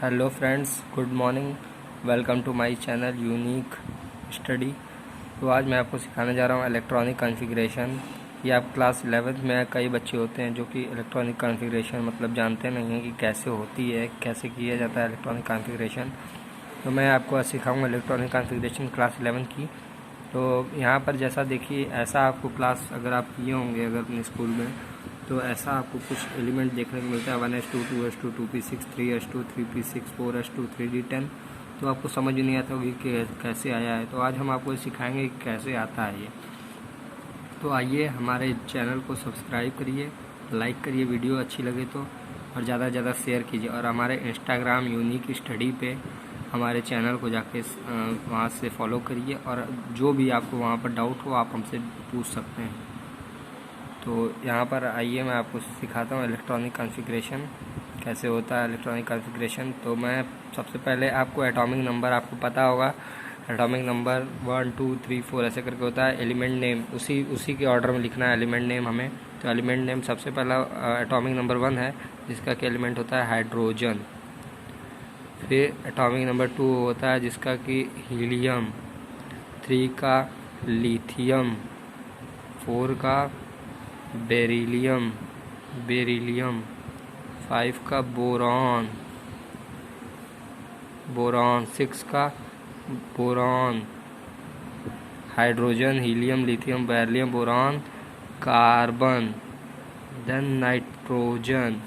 Hello friends, good morning. Welcome to my channel unique study. तो आज मैं आपको सिखाने जा रहा हूँ इलेक्ट्रॉनिक कॉन्फ़िगरेशन। ये आप क्लास 11th में कई बच्चे होते हैं जो कि इलेक्ट्रॉनिक कॉन्फ़िगरेशन मतलब जानते नहीं हैं कि कैसे होती है, कैसे किया जाता है इलेक्ट्रॉनिक कॉन्फ़िगरेशन। तो मैं आपको आज सिखाऊँगा इलेक्ट्रॉनिक कॉन्फ़िगरेशन क्लास 11 की। तो यहाँ पर जैसा देखिए, ऐसा आपको क्लास अगर आप किए होंगे अगर अपने स्कूल में, तो ऐसा आपको कुछ एलिमेंट देखने को मिलता है 1s2 2s2 2p6 3s2 3p6 4s2 3d10। तो आपको समझ नहीं आता होगी कि कैसे आया है। तो आज हम आपको सिखाएंगे कि कैसे आता है ये। तो आइए, हमारे चैनल को सब्सक्राइब करिए, लाइक करिए वीडियो अच्छी लगे तो, और ज़्यादा से ज़्यादा शेयर कीजिए। और हमारे इंस्टाग्राम यूनिक स्टडी पे हमारे चैनल को जाके वहाँ से फॉलो करिए, और जो भी आपको वहाँ पर डाउट हो आप हमसे पूछ सकते हैं। तो यहाँ पर आइए, मैं आपको सिखाता हूँ इलेक्ट्रॉनिक कॉन्फ़िगरेशन कैसे होता है इलेक्ट्रॉनिक कॉन्फ़िगरेशन। तो मैं सबसे पहले आपको एटॉमिक नंबर आपको पता होगा, एटॉमिक नंबर 1 2 3 4 ऐसे करके होता है। एलिमेंट नेम उसी के ऑर्डर में लिखना है एलिमेंट नेम हमें। तो एलिमेंट नेम सबसे पहला एटॉमिक नंबर 1 है, जिसका कि एलिमेंट होता है हाइड्रोजन। फिर एटॉमिक नंबर 2 होता है जिसका कि हीलियम, 3 का लिथियम, 4 का बेरिलियम, 5 का बोरॉन, 6 का boron. Hydrogen, helium, lithium, beryllium, boron, carbon, then nitrogen.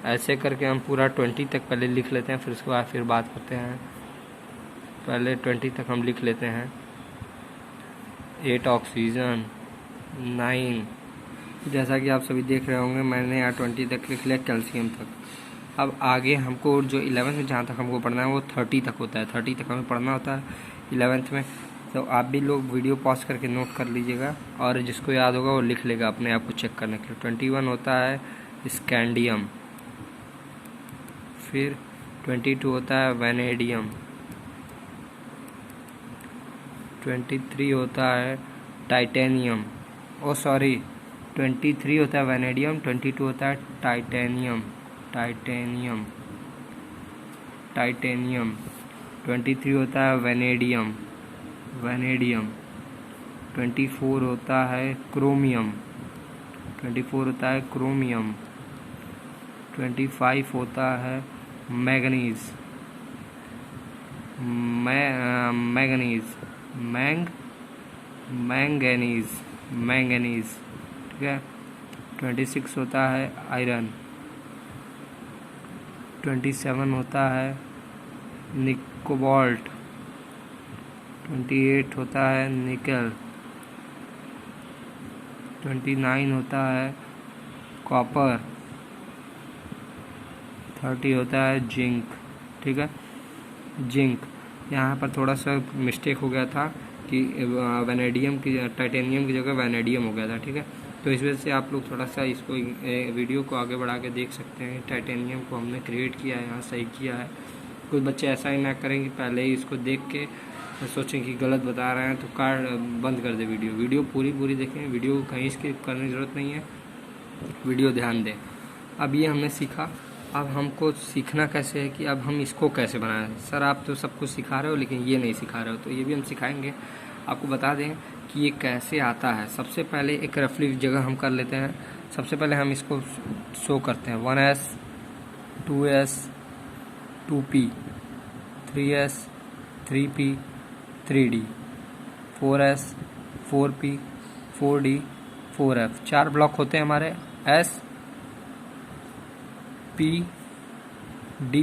ऐसे करके हम पूरा 20 तक पहले लिख लेते हैं, फिर उसके बाद फिर बात करते हैं। पहले 20 तक हम लिख लेते हैं। 8 ऑक्सीजन, 9, जैसा कि आप सभी देख रहे होंगे मैंने यहाँ 20 तक लिख लिया कैल्शियम तक। अब आगे हमको जो 11th में जहाँ तक हमको पढ़ना है वो 30 तक होता है। 30 तक हमें पढ़ना होता है 11th में। तो आप भी लोग वीडियो पॉज करके नोट कर लीजिएगा, और जिसको याद होगा वो लिख लेगा अपने आप को चेक करने के लिए। 21 होता है स्कैंडियम, फिर 22 होता है वैनेडियम, 23 होता है टाइटेनियम। 23 होता है वैनेडियम, 22 होता है टाइटेनियम। 23 होता है वैनेडियम। 24 होता है क्रोमियम। 25 होता है मैग्नीज। मैंगनीज, ठीक है। 26 होता है आयरन। 27 होता है कोबाल्ट। 28 होता है निकल। 29 होता है कॉपर। 30 होता है जिंक, ठीक है। जिंक, यहाँ पर थोड़ा सा मिस्टेक हो गया था कि वैनेडियम की टाइटेनियम की जगह वैनेडियम हो गया था, ठीक है। तो इस वजह से आप लोग थोड़ा सा इसको वीडियो को आगे बढ़ा के देख सकते हैं। टाइटेनियम को हमने क्रिएट किया है, यहाँ सही किया है। कुछ बच्चे ऐसा ही ना करें कि पहले ही इसको देख के सोचें कि गलत बता रहे हैं तो बंद कर दे वीडियो पूरी देखें। वीडियो को कहीं स्किप करने की ज़रूरत नहीं है, वीडियो ध्यान दें। अब ये हमने सीखा, अब हमको सीखना कैसे है कि अब हम इसको कैसे बनाएं। सर आप तो सब कुछ सिखा रहे हो लेकिन ये नहीं सिखा रहे हो, तो ये भी हम सिखाएंगे। आपको बता दें कि ये कैसे आता है। सबसे पहले एक रफली जगह हम कर लेते हैं। सबसे पहले हम इसको शो करते हैं। 1s 2s 2p 3s 3p 3d 4s 4p 4d 4f। 4 block होते हैं हमारे, s p d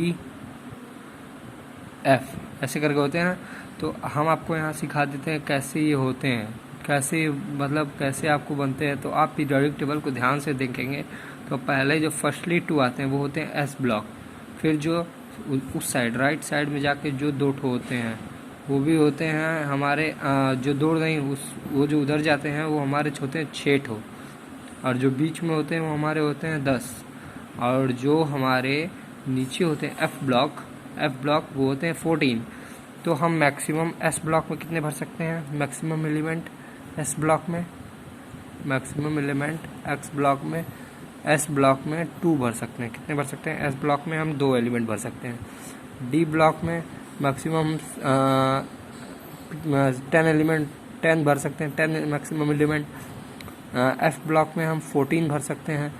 f ऐसे करके होते हैं। तो हम आपको यहाँ सिखा देते हैं कैसे ये होते हैं, कैसे आपको बनते हैं। तो आप पीरियोडिक टेबल को ध्यान से देखेंगे तो पहले जो फर्स्टली 2 आते हैं वो होते हैं एस ब्लॉक। फिर जो उस साइड राइट साइड में जाके जो 2 ठो होते हैं वो भी होते हैं हमारे जो 2 नहीं, वो जो उधर जाते हैं वो हमारे होते हैं 6 ठो, और जो बीच में होते हैं वो हमारे होते हैं 10, और जो हमारे नीचे होते हैं एफ ब्लॉक वो होते हैं 14। तो हम मैक्सिमम एस ब्लॉक में कितने भर सकते हैं? मैक्सिमम एलिमेंट एस ब्लॉक में, मैक्सिमम एलिमेंट एक्स ब्लॉक में एस ब्लॉक में 2 भर सकते हैं। कितने भर सकते हैं? एस ब्लॉक में हम 2 एलिमेंट भर सकते हैं। डी ब्लॉक में मैक्सिमम 10 भर सकते हैं, 10 मैक्सिमम एलिमेंट। एफ ब्लॉक में हम 14 भर सकते हैं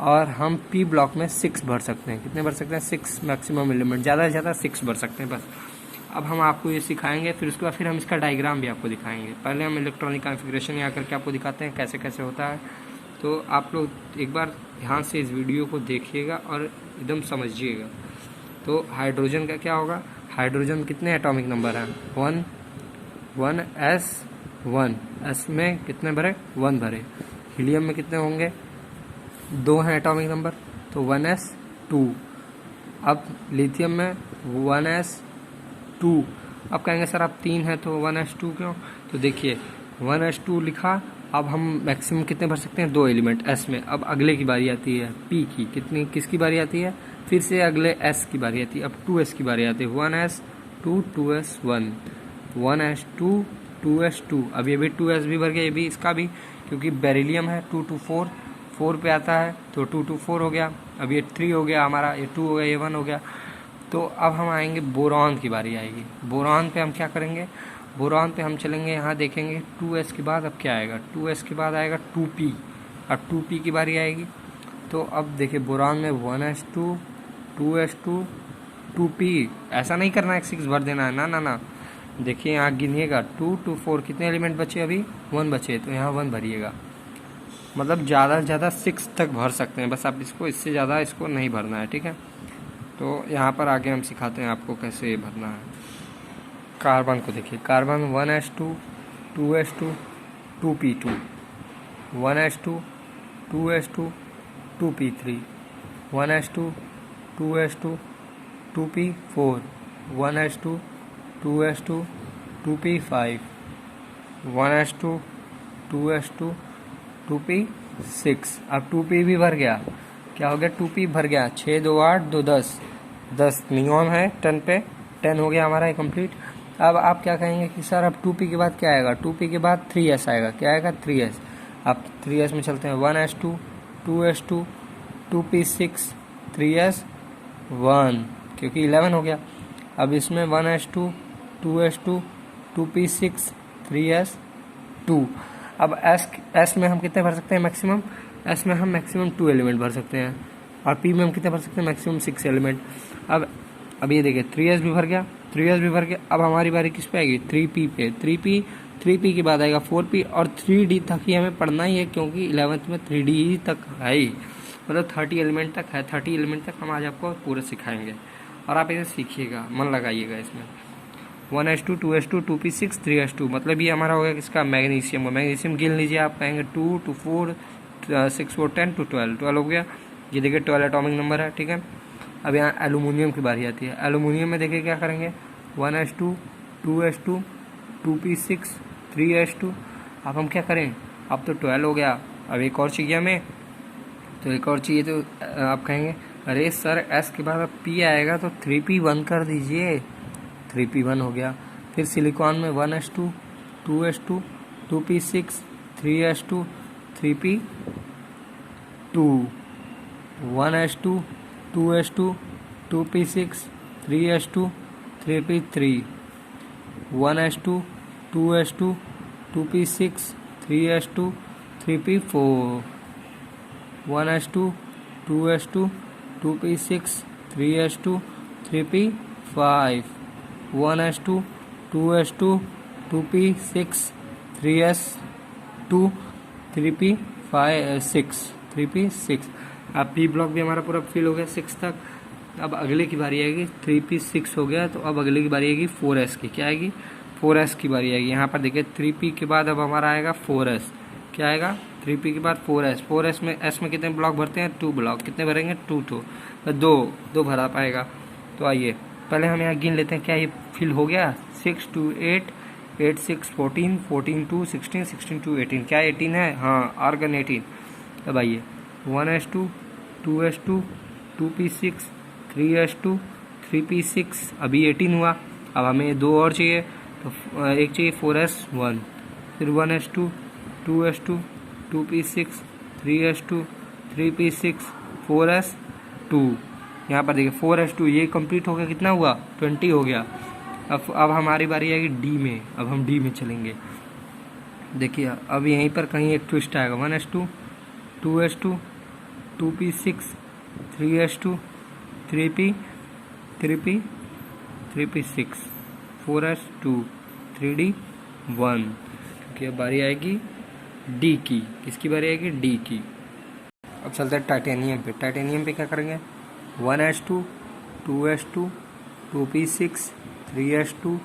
और हम पी ब्लॉक में 6 भर सकते हैं। कितने भर सकते हैं? 6 मैक्सिमम एलिमेंट, ज़्यादा से ज़्यादा 6 भर सकते हैं बस। अब हम आपको ये सिखाएंगे, फिर उसके बाद फिर हम इसका डायग्राम भी आपको दिखाएंगे। पहले हम इलेक्ट्रॉनिक कॉन्फ़िगरेशन यहाँ करके आपको दिखाते हैं कैसे कैसे होता है। तो आप लोग एक बार ध्यान से इस वीडियो को देखिएगा और एकदम समझिएगा। तो हाइड्रोजन का क्या होगा? हाइड्रोजन कितने एटॉमिक नंबर हैं? 1 एस में कितने भरे? 1 भरे। हीलियम में कितने होंगे? 2 हैं एटॉमिक नंबर, तो 1s2। अब लिथियम में 1s2। अब कहेंगे सर आप 3 है तो 1s2 क्यों? तो देखिए 1s2 लिखा। अब हम मैक्सिमम कितने भर सकते हैं? 2 एलिमेंट एस में। अब अगले की बारी आती है पी की। किसकी बारी आती है? फिर से अगले एस की बारी आती है। अब 2s की बारी आती है। 1s2 2s1 1s2 2s2। अब ये भी 2s भी भर गया, ये भी, इसका भी, क्योंकि बेरिलियम है 2 to 4 पे आता है तो 2 to 4 हो गया। अब ये 3 हो गया हमारा, ये 2 हो गया, ये 1 हो गया। तो अब हम आएंगे बोरॉन की बारी आएगी। बोरॉन पे हम क्या करेंगे? बोरॉन पे हम चलेंगे, यहाँ देखेंगे 2s के बाद अब क्या आएगा? 2s के बाद आएगा 2p। अब 2p की बारी आएगी। तो अब देखिए बोरॉन में 1s2 2s2 2p। ऐसा नहीं करना है 6 भर देना है, ना ना ना। देखिए यहाँ गिनिएगा 2 to 4 कितने एलिमेंट बचे? अभी 1 बचे, तो यहाँ 1 भरिएगा। मतलब ज़्यादा से ज़्यादा 6 तक भर सकते हैं बस। आप इसको, इससे ज़्यादा इसको नहीं भरना है, ठीक है। तो यहाँ पर आगे हम सिखाते हैं आपको कैसे भरना है। कार्बन को देखिए, carbon 1s2 2s2 2p2 1s2 2s2 2p3 1s2 2s2 2p4 1s2 2s2 2p5 1s2 2s2 2p6। अब 2p भी भर गया। क्या हो गया? 2p भर गया। 6 2 8 2 10 नियॉन है 10 पे, 10 हो गया हमारा कंप्लीट। अब आप क्या कहेंगे कि सर अब 2p के बाद क्या आएगा? 2p के बाद 3s आएगा। क्या आएगा? 3s। अब 3s में चलते हैं। 1s2 2s2 2p6 3s1, क्योंकि 11 हो गया। अब इसमें 1s2 2s2 2p6 3s2। अब s में हम कितने भर सकते हैं मैक्सिमम? s में हम मैक्सिमम 2 एलिमेंट भर सकते हैं और p में हम कितने भर सकते हैं? Maximum 6 element. अब ये देखिए 3s भी भर गया, 3s भी भर गया। अब हमारी बारी किस पे आएगी? 3p पे। 3p के बाद आएगा 4p और 3d तक ही हमें पढ़ना ही है, क्योंकि 11th में 3d तक है ही, मतलब 30 एलिमेंट तक है। 30 एलिमेंट तक हम आज आपको पूरे सिखाएंगे और आप इसे सीखिएगा, मन लगाइएगा इसमें। 1s2 2s2 2p6 3s2, मतलब ये हमारा हो गया किसका? मैग्नीशियम। मैग्नीशियम गिन लीजिए आप, कहेंगे 2 to 4 6 4 10 to 12 हो गया। ये देखिए 12 एटॉमिक नंबर है, ठीक है। अब यहाँ एलुमिनियम की बारी आती है। एलुमिनियम में देखिए क्या करेंगे? 1s2 2s2 2p6 3s2। अब हम क्या करें? अब तो 12 हो गया, अब एक और चाहिए हमें, तो एक और चाहिए। तो आप कहेंगे अरे सर s के बाद अब p आएगा तो 3p1 कर दीजिए। 3p1 हो गया। फिर सिलिकॉन में 1s2 2s2 2p6 3s2 3p2 1s2 2s2 2p6 3s2 3p3 1s2 2s2 2p6 3s2 3p4 1s2 2s2 2p6 3s2 3p5 1s2 2s2 2p6 3s2 3p6 अब पी ब्लॉक भी हमारा पूरा फिल हो गया 6 तक। अब अगले की बारी आएगी 3p6 हो गया, तो अब अगले की बारी आएगी 4s की। क्या आएगी? 4s की बारी आएगी। यहाँ पर देखिए 3p के बाद अब हमारा आएगा 4s। क्या आएगा? 3p के बाद 4s। 4s में s में कितने ब्लॉक भरते हैं? 2 ब्लॉक। कितने भरेंगे? 2 दो भरा पाएगा। तो आइए पहले हम यहाँ गिन लेते हैं। क्या ये फिल हो गया? 6 2 8 8 6 14 14 2 16 16 2 18। क्या 18 है? हाँ, आर्गन 18। अब आइए 1s2 2s2 2p6 3s2 3p6, अभी 18 हुआ। अब हमें 2 और चाहिए, तो एक चाहिए 4s1, फिर 1s2 2s2 2p6 3s2 3p6 4s2। यहाँ पर देखिए 4s2 ये कंप्लीट हो गया, कितना हुआ 20 हो गया। अब हमारी बारी आएगी डी में। अब हम डी में चलेंगे। देखिए अब यहीं पर कहीं एक ट्विस्ट आएगा, 1s2 2s2 2p6 3s2 3p 3p6 4s2 3d 1। क्योंकि अब बारी आएगी डी की। किसकी बारी आएगी? डी की। अब चलते हैं टाइटेनियम पे। टाइटेनियम पे क्या करेंगे? 1s2 2s2 2p6 3s2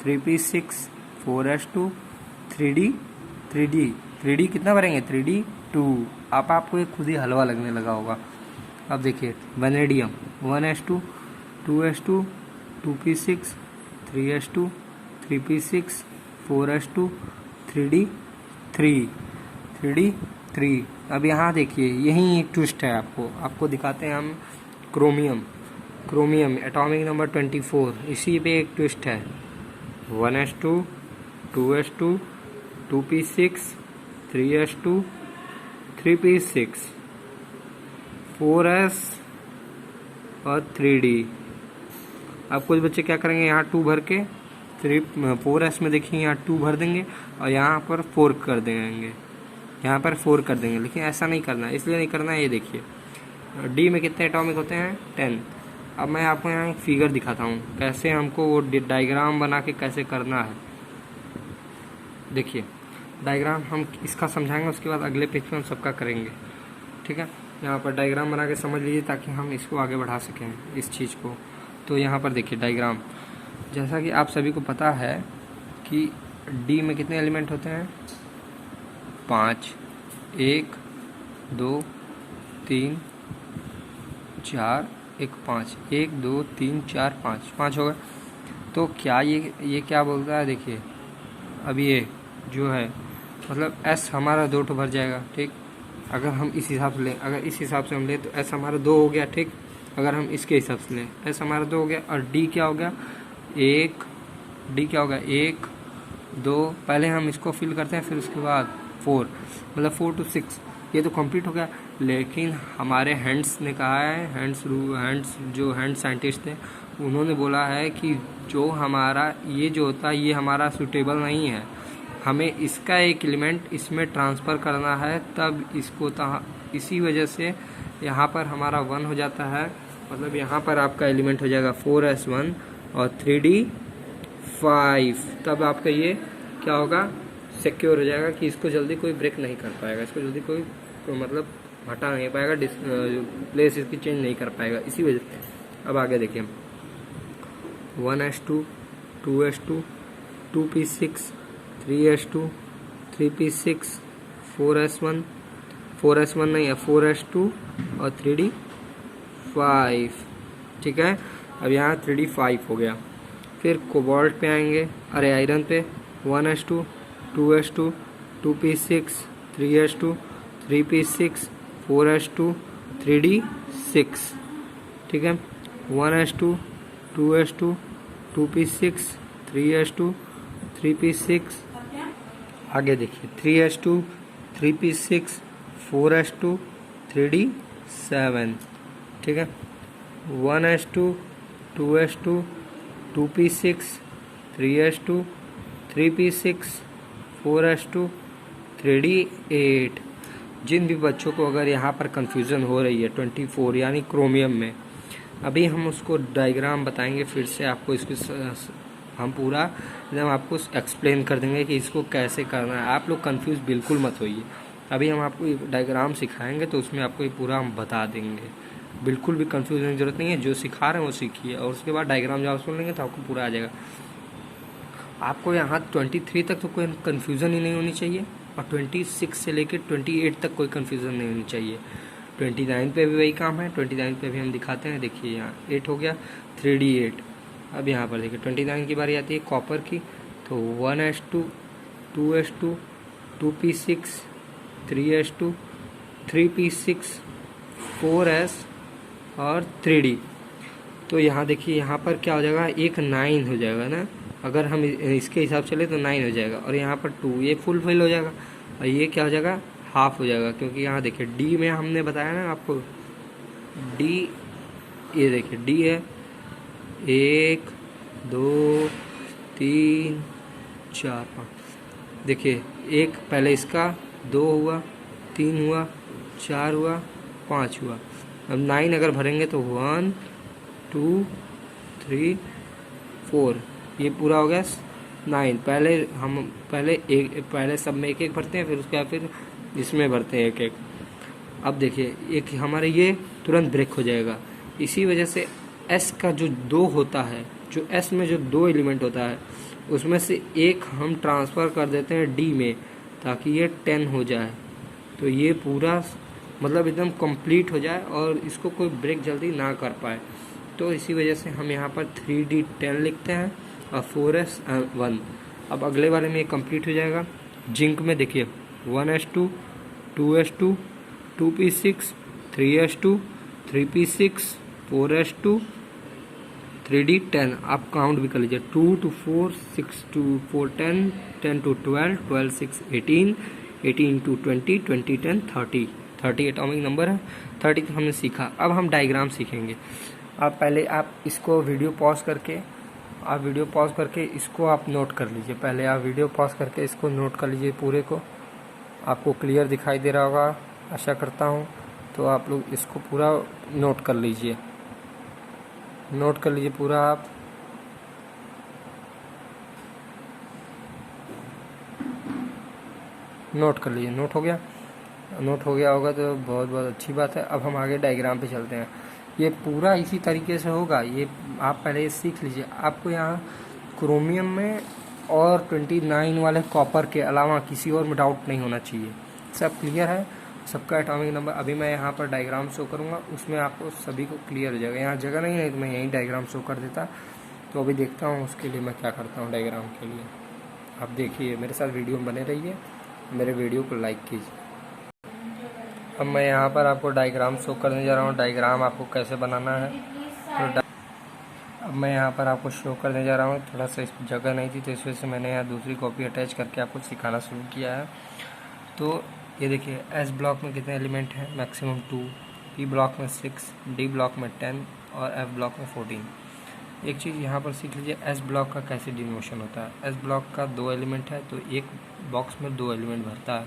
3p6 4s2 3d कितना भरेंगे? 3d 2। आपको ये खुद ही हलवा लगने लगा होगा। अब देखिए vanadium 1s2 2s2 2p6 3s2 3p6 4s2 3d 3। अब यहाँ देखिए यही एक ट्विस्ट है। आपको दिखाते हैं हम। क्रोमियम एटॉमिक नंबर 24, इसी पे एक ट्विस्ट है। 1s2 2s2 2p6 3s2 3p6 4s और 3d। अब कुछ बच्चे क्या करेंगे, यहाँ 2 भर के 4s में देखिए यहाँ 2 भर देंगे और यहाँ पर 4 कर देंगे, यहाँ पर 4 कर देंगे। लेकिन ऐसा नहीं करना है। इसलिए नहीं करना है, ये देखिए डी में कितने एटॉमिक होते हैं? 10। अब मैं आपको यहाँ एक फिगर दिखाता हूँ कैसे हमको वो डायग्राम बना के कैसे करना है। देखिए डायग्राम हम इसका समझाएंगे, उसके बाद अगले पेज पे हम सबका करेंगे। ठीक है, यहाँ पर डायग्राम बना के समझ लीजिए ताकि हम इसको आगे बढ़ा सकें इस चीज़ को। तो यहाँ पर देखिए डायग्राम, जैसा कि आप सभी को पता है कि डी में कितने एलिमेंट होते हैं? 5। 1 2 3 4 1 5 1 2 3 4 5 हो गए। तो क्या ये क्या बोलता है? देखिए अब ये जो है मतलब एस हमारा 2 भर जाएगा। ठीक, अगर हम इस हिसाब से लें, अगर इस हिसाब से हम लें तो एस हमारा 2 हो गया। ठीक, अगर हम इसके हिसाब से लें एस हमारा 2 हो गया। और डी क्या हो गया? 1 1 2। पहले हम इसको फिल करते हैं, फिर उसके बाद 4, मतलब 4 to 6। ये तो कंप्लीट हो गया। लेकिन हमारे हैंड्स ने कहा है, हैंड साइंटिस्ट थे, उन्होंने बोला है कि जो हमारा ये जो होता है ये हमारा सूटेबल नहीं है, हमें इसका एक एलिमेंट इसमें ट्रांसफ़र करना है, तब इसको इसी वजह से यहाँ पर हमारा 1 हो जाता है। मतलब यहाँ पर आपका एलिमेंट हो जाएगा 4s1 और 3d 5। तब आपका ये क्या होगा? सिक्योर हो जाएगा कि इसको जल्दी कोई ब्रेक नहीं कर पाएगा, इसको जल्दी कोई मतलब हटा नहीं पाएगा, प्लेस इसकी चेंज नहीं कर पाएगा, इसी वजह से। अब आगे देखिए 1s2 2s2 2p6 3s2 3p6 4s1 नहीं है 4s2 और 3d 5। ठीक है, अब यहाँ 3d 5 हो गया। फिर कोबाल्ट पे आएंगे, अरे आयरन पे 1s2 2s2 2p6 3s2 3p6 4s2 3d 6। ठीक है, 1s2 2s2 2p6 3s2 3p6। आगे देखिए 3s2 3p6 4s2 3d 7। ठीक है, 1s2 2s2 2p6 3s2 3p6 4s2 3d 8। जिन भी बच्चों को अगर यहाँ पर कन्फ्यूज़न हो रही है 24 यानी क्रोमियम में, अभी हम उसको डायग्राम बताएंगे फिर से आपको। इसको हम पूरा एकदम आपको एक्सप्लेन कर देंगे कि इसको कैसे करना है। आप लोग कंफ्यूज बिल्कुल मत होइए। अभी हम आपको डायग्राम सिखाएंगे तो उसमें आपको ये पूरा हम बता देंगे। बिल्कुल भी कंफ्यूज होने की ज़रूरत नहीं है, जो सिखा रहे हैं वो सीखिए और उसके बाद डायग्राम जब आप सुन लेंगे तो आपको पूरा आ जाएगा। आपको यहाँ 23 तक तो कोई कन्फ्यूज़न ही नहीं होनी चाहिए और 26 से लेकर 28 तक कोई कन्फ्यूज़न नहीं होनी चाहिए। 29 पे भी वही काम है, 29 पे भी हम दिखाते हैं। देखिए यहाँ 8 हो गया, 3d 8। अब यहाँ पर देखिए 29 की बारी आती है कॉपर की, तो 1s2 2s2 2p6 3s2 3p6 4s और 3d। तो यहाँ देखिए यहाँ पर क्या हो जाएगा, एक 9 हो जाएगा ना, अगर हम इसके हिसाब से ले तो 9 हो जाएगा और यहाँ पर 2, ये फुल फिल हो जाएगा और ये क्या हो जाएगा, हाफ हो जाएगा, क्योंकि यहाँ देखिए डी में हमने बताया ना आपको, डी, ये देखिए डी है 1 2 3 4 5, देखिए एक पहले इसका 2 हुआ, 3 हुआ, 4 हुआ, 5 हुआ। अब 9 अगर भरेंगे तो 1 2 3 4, ये पूरा हो गया 9। पहले सब में एक एक भरते हैं, फिर उसके बाद फिर इसमें भरते हैं एक एक। अब देखिए एक हमारे ये तुरंत ब्रेक हो जाएगा। इसी वजह से एस का जो 2 होता है, जो एस में जो 2 एलिमेंट होता है, उसमें से एक हम ट्रांसफ़र कर देते हैं डी में, ताकि ये 10 हो जाए। तो ये पूरा मतलब एकदम कंप्लीट हो जाए और इसको कोई ब्रेक जल्दी ना कर पाए। तो इसी वजह से हम यहाँ पर 3D10 लिखते हैं और 4S1। अब अगले वाले में ये कंप्लीट हो जाएगा। जिंक में देखिए 1S2 2S2 2P6 3S2 3P6 4S2 3D10। आप काउंट भी कर लीजिए, 2 to 4 6 to 4 10 10 to 12 12 6 18 18 to 20 20 10 30 30 atomic number है। 30 हमने सीखा। अब हम डायग्राम सीखेंगे। आप पहले आप इसको वीडियो पॉज करके इसको आप नोट कर लीजिए। पहले आप वीडियो पॉज करके इसको नोट कर लीजिए पूरे को। आपको क्लियर दिखाई दे रहा होगा, आशा करता हूँ। तो आप लोग इसको पूरा नोट कर लीजिए, पूरा आप। नोट कर लीजिए। नोट हो गया होगा तो बहुत बहुत अच्छी बात है। अब हम आगे डायग्राम पे चलते हैं। ये पूरा इसी तरीके से होगा। ये आप पहले सीख लीजिए। आपको यहाँ क्रोमियम में और 29 वाले कॉपर के अलावा किसी और में डाउट नहीं होना चाहिए। सब क्लियर है, सबका एटॉमिक नंबर। अभी मैं यहाँ पर डायग्राम शो करूँगा, उसमें आपको सभी को क्लियर हो जाएगा। यहाँ जगह नहीं है तो मैं यहीं डायग्राम शो कर देता। तो अभी देखता हूँ उसके लिए मैं क्या करता हूँ। डायग्राम के लिए आप देखिए, मेरे साथ वीडियो में बने रहिए, मेरे वीडियो को लाइक कीजिए। अब मैं यहाँ पर आपको डायग्राम शो करने जा रहा हूँ। डायग्राम आपको कैसे बनाना है, तो अब मैं यहाँ पर आपको शो करने जा रहा हूँ। थोड़ा सा इस जगह नहीं थी तो इस वजह से मैंने यहाँ दूसरी कॉपी अटैच करके आपको सिखाना शुरू किया है। तो ये देखिए, एस ब्लॉक में कितने एलिमेंट हैं, मैक्सिमम 2, पी ब्लॉक में 6, डी ब्लॉक में 10 और एफ ब्लॉक में 14। एक चीज़ यहाँ पर सीख लीजिए, एस ब्लॉक का कैसे डिनोशन होता है। एस ब्लॉक का 2 एलिमेंट है तो एक बॉक्स में 2 एलिमेंट भरता है।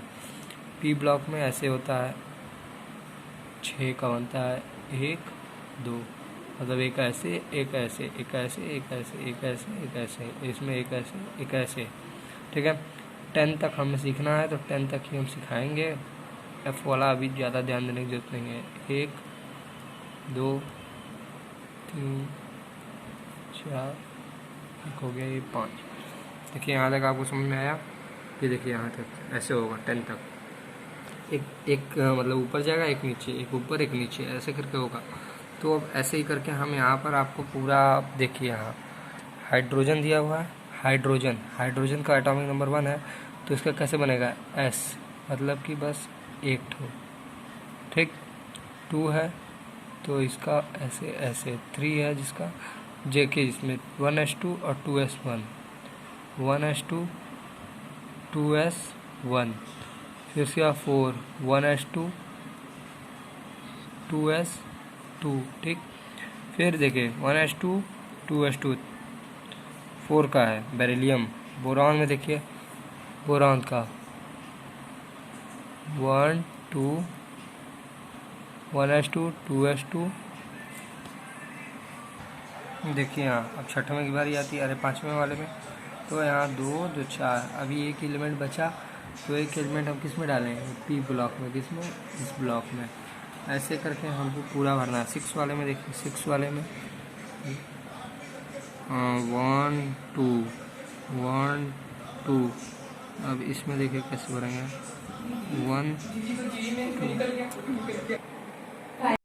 पी ब्लॉक में ऐसे होता है, 6 का बनता है, 1 2, मतलब एक ऐसे एक ऐसे एक ऐसे एक ऐसे एक ऐसे एक ऐसे, इसमें एक ऐसे एक ऐसे, ठीक है। 10 तक हमें सीखना है तो 10 तक ही हम सिखाएंगे। एफ वाला अभी ज़्यादा ध्यान देने की जरूरत नहीं है। 1 2 3 4, एक हो गया, ये 5। देखिए यहाँ तक आपको समझ में आया। ये देखिए यहाँ तक ऐसे होगा 10 तक। एक मतलब ऊपर जाएगा, एक नीचे, एक ऊपर एक नीचे, ऐसे करके होगा। तो अब ऐसे ही करके हम यहाँ पर आपको पूरा देखिए, यहाँ हाइड्रोजन दिया हुआ है। हाइड्रोजन का एटॉमिक नंबर 1 है तो इसका कैसे बनेगा, एस, मतलब कि बस एक ठो, ठीक। 2 है तो इसका ऐसे ऐसे। 3 है जिसका जेके, इसमें 1s2 और 2s1, 1s2 2s1, फिर उसका 4 1s2 2s2, ठीक। फिर देखिए 1s2 2s2, 4 का है बेरिलियम। बोरॉन में देखिए, बोरॉन का 1 2 1s2 2s2। देखिए यहाँ अब छठवें की बारी आती है, अरे 5वें वाले में। तो यहाँ 2 2 4, अभी एक एलिमेंट बचा तो एक एलिमेंट हम किस में डालेंगे, पी ब्लॉक में। किस में, इस ब्लॉक में। ऐसे करके हमको पूरा भरना है। 6 वाले में देखिए, 6 वाले में 1 2 1 2। अब इसमें देखिए कैसे भरेंगे, 1 2